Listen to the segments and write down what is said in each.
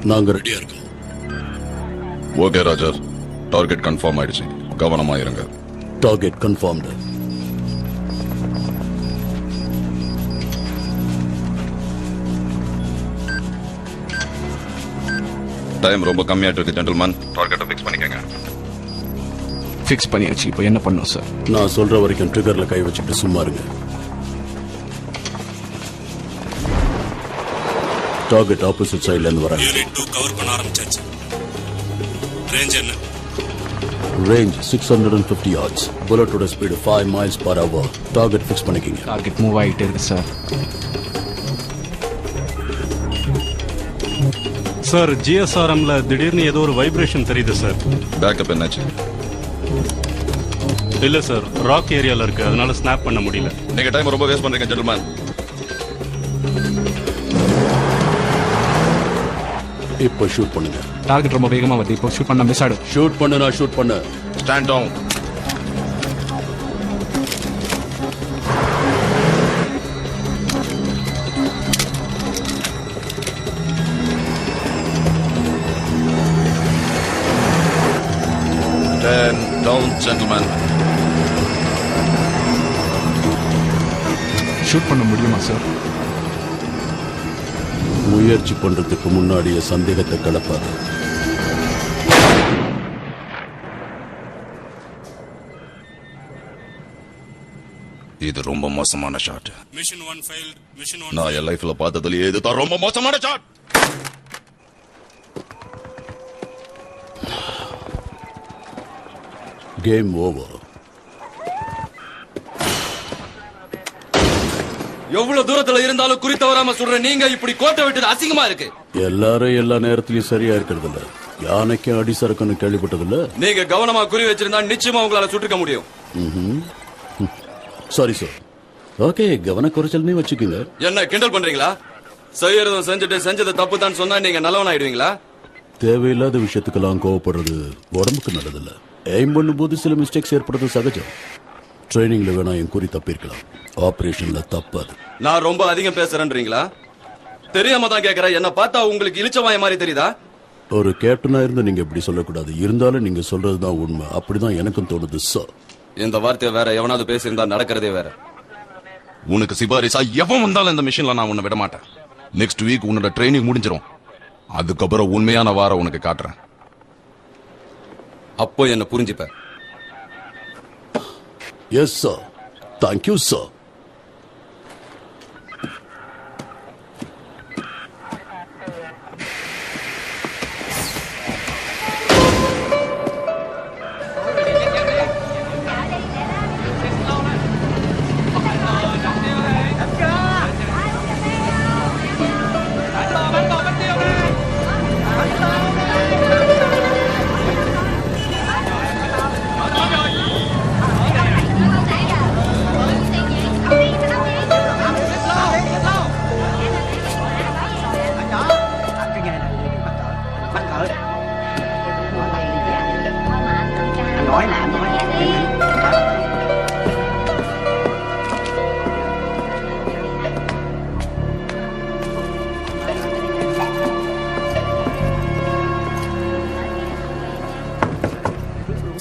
நாங்க ரெடியா இருக்கோம். ஓகே ராஜர், டார்கெட் கன்ஃபார்ம் ஆயிடுச்சு, கவனமா இருங்க. Target confirmed. டைம் ரொம்ப கம்மியாட்டு இருக்கு ஜென்டில்மேன், டார்கெட்டை ஃபிக்ஸ் பண்ணிக்கங்க. ஃபிக்ஸ் பண்ணியாச்சு, இப்போ என்ன பண்ணோம் சார்? நான் சொல்ற வரைக்கும் ட்ரிகர்ல கை வச்சுட்டு சும்மா இருங்க. டார்கெட் ஆப்போசிட் சைடுல இருந்து வராங்க. யூனிட் 2 கவர் பண்ண ஆரம்பிச்சாச்சு. ரேஞ்ச் என்ன? Range 650 yards. புல்லட்டோட speed 5 miles per hour. Target fix பண்ணிக்கங்க. டார்கெட் மூவ் ஆகிட்டே இருக்கு சார். சார், ஜிஎஸ்ஆர்எம்ல திடீர்னு ஏதோ ஒரு வைப்ரேஷன் தெரியுது சார். பேக்கப் என்னாச்சு? இல்ல சார், ராக் ஏரியால இருக்கு, அதனால ஸ்னாப் பண்ண முடியல. நீங்க டைம் ரொம்ப வேஸ்ட் பண்றீங்க ஜென்டில்மேன். இப்போ ஷூட் பண்ணுங்க. டார்கெட் ரொம்ப வேகமா வருது, இப்போ ஷூட் பண்ண மிஸ் ஆடும். ஷூட் பண்ணு, நான் ஷூட் பண்ணு. Stand down. Stand down, gentlemen. Shoot பண்ண முடியுமா சார்? முயற்சி பண்றதுக்கு முன்னாடியே சந்தேகத்தை கலப்பாரு. இது ரொம்ப மோசமான ஷாட். Mission 1 failed. மிஷன் 1 நான் என் லைஃப்ல பார்த்ததுலயே இதுதான் ரொம்ப மோசமான ஷாட். Game over. எவ்வளவு தூரத்துல இருந்தாலும் குறி தவறாம சொல்ற நீங்க இப்படி கோட்டை விட்டது அசிங்கமா இருக்கு. எல்லாரும் எல்லா நேரத்திலயும் சரியா இருக்கிறது இல்ல. யானைக்கு அடி சறுக்குன்னு கேள்விப்பட்டது இல்ல. நீங்க கவனமா குறி வச்சிருந்தா நிச்சயமா உங்களால சுட்டுக்க முடியும். Sorry sir. ஓகே, கவன குறைச்சல்னே வச்சுக்கோங்க. என்ன கிண்டல் பண்றீங்களா? செய்யறதும் செஞ்சுட்டு செஞ்சது தப்பு தான் சொன்னா நீங்க நல்லவன் ஆயிடுவீங்களா? தேவையில்லாத விஷயத்துக்கெல்லாம் கோவப்படுறது உடம்புக்கு நல்லதில்ல. எய்ம் பண்ணும்போது சில மிஸ்டேக்ஸ் ஏற்படுறது சகஜம். ட்ரைனிங்ல வேணா என் குறி தப்பிருக்கலாம், ஆபரேஷன்ல தப்பாது. நான் ரொம்ப அதிகம் பேசுறேன்றீங்களா? தெரியாம தான் கேக்குறேன். என்ன பார்த்தா உங்களுக்கு இளிச்சவாய மாதிரி தெரியுதா? ஒரு கேப்டனா இருந்து நீங்க இப்படி சொல்லக்கூடாது. இருந்தாலும் நீங்க சொல்றதுதான் உண்மை. அப்படிதான் எனக்கும் தோணுது சார். இந்த வார்த்தையை வேற எவனாவது பேசியிருந்தா நடக்கிறதே வேற. உனக்கு சிபாரிசா எவன் வந்தாலும் இந்த மிஷின்ல நான் உன்னை விட மாட்டேன். நெக்ஸ்ட் வீக் உன்னோட ட்ரைனிங் முடிஞ்சிடும். அதுக்கப்புறம் உண்மையான வார உனக்கு காட்டுறேன். அப்போ என்ன புரிஞ்சுப்ப. Yes sir. Thank you sir.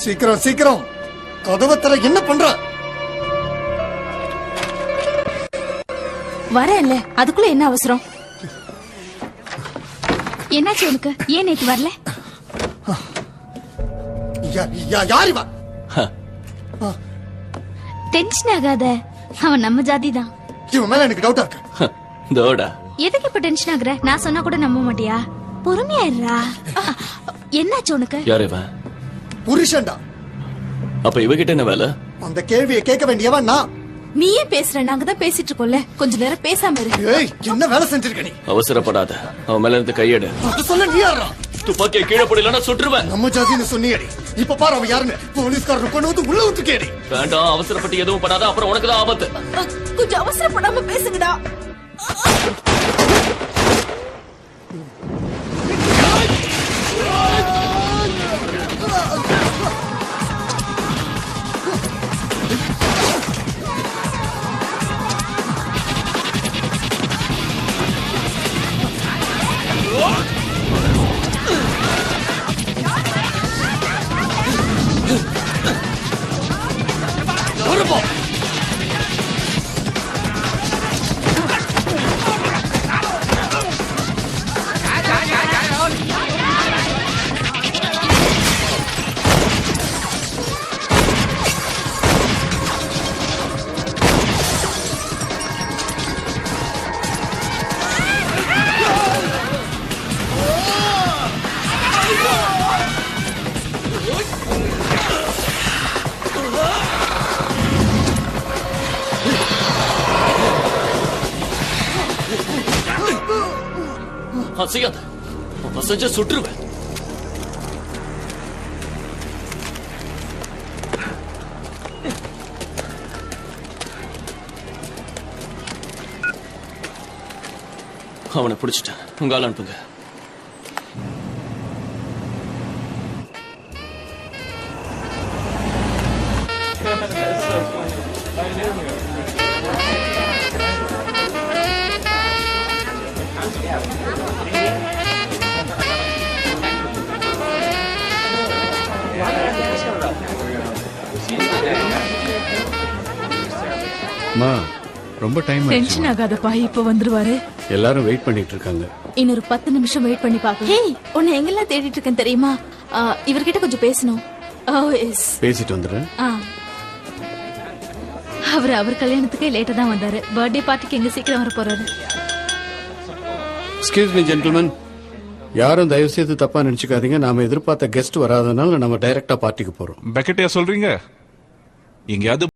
சீக்கிரம் சீக்கிரம் கதவை தர. என்ன பண்ற? வரல, அதுக்குள்ள என்ன அவசரம்? என்னாச்சு உனக்கு? ஏன் நேத்து வரல? யாரு வா? டென்ஷன் ஆகாத, அவன் நம்ம ஜாதி தான். இவன் மேல எனக்கு டவுட்டா இருக்கு. தோடா, எதுக்கு இப்ப டென்ஷன் ஆகுற? நான் சொன்னா கூட நம்ப மாட்டியா? பொறுமையா இருடா. என்னாச்சு உனக்கு? யார் இவன்? புருஷன்டா. அப்ப இவகிட்ட என்ன வேலை? அந்த கேள்வியை கேட்க வேண்டியவன் நான். நீயே பேசுற, நாங்க தான் பேசிட்டு இருக்கோம்ல. கொஞ்ச நேரம் பேசாம இரு. ஏய், என்ன வேலை செஞ்சிருக்க நீ? அவசரப்படாத, அவன் மேல இருந்து கையெடு. அது சொல்ல நீ யாரா? துப்பாக்கியை கீழே போடலன்னா சுட்டுருவேன். நம்ம ஜாதின்னு சொன்னியடி. இப்ப பாரு அவன் யாருன்னு. போலீஸ்காரர் கொண்டு வந்து உள்ள ஊத்துக்கேடி. வேண்டாம், அவசரப்பட்டு எதுவும் பண்ணாத, அப்புறம் உனக்கு தான் ஆபத்து. கொஞ்சம் அவசரப்படாம பேசுங்கடா. அசையாத. அசைஞ்ச சுட்டுருவேன். அவனை பிடிச்சிட்டேன். உங்க ஆள் அனுப்புங்க. ரொம்ப டைம் டென்ஷன் ஆகாதப்பா, இப்ப வந்துருவாரு. எல்லாரும் வெயிட் பண்ணிட்டு இருக்காங்க. இன்னொரு 10 நிமிஷம் வெயிட் பண்ணி பாக்கலாம். ஹே, உன்னை எங்கெல்லாம் தேடிட்டு இருக்கேன் தெரியுமா? இவர்கிட்ட கொஞ்சம் பேசணும். பேசிட்டு வந்துடுறேன். அவர் கல்யாணத்துக்கே லேட்டா தான் வந்தாரு. பர்த்டே பார்ட்டிக்கு எங்க சீக்கிரம் வர போறாரு. எக்ஸ்கியூஸ் மீ ஜென்டில்மேன், யாரும் தயவு செய்து தப்பா நினைச்சுக்காதீங்க. நாம எதிர்பார்த்த கெஸ்ட் வராதனால நம்ம டைரக்டா பார்ட்டிக்கு போறோம். பக்கெட்டையா சொல்றீங்க? எங்கேயாவது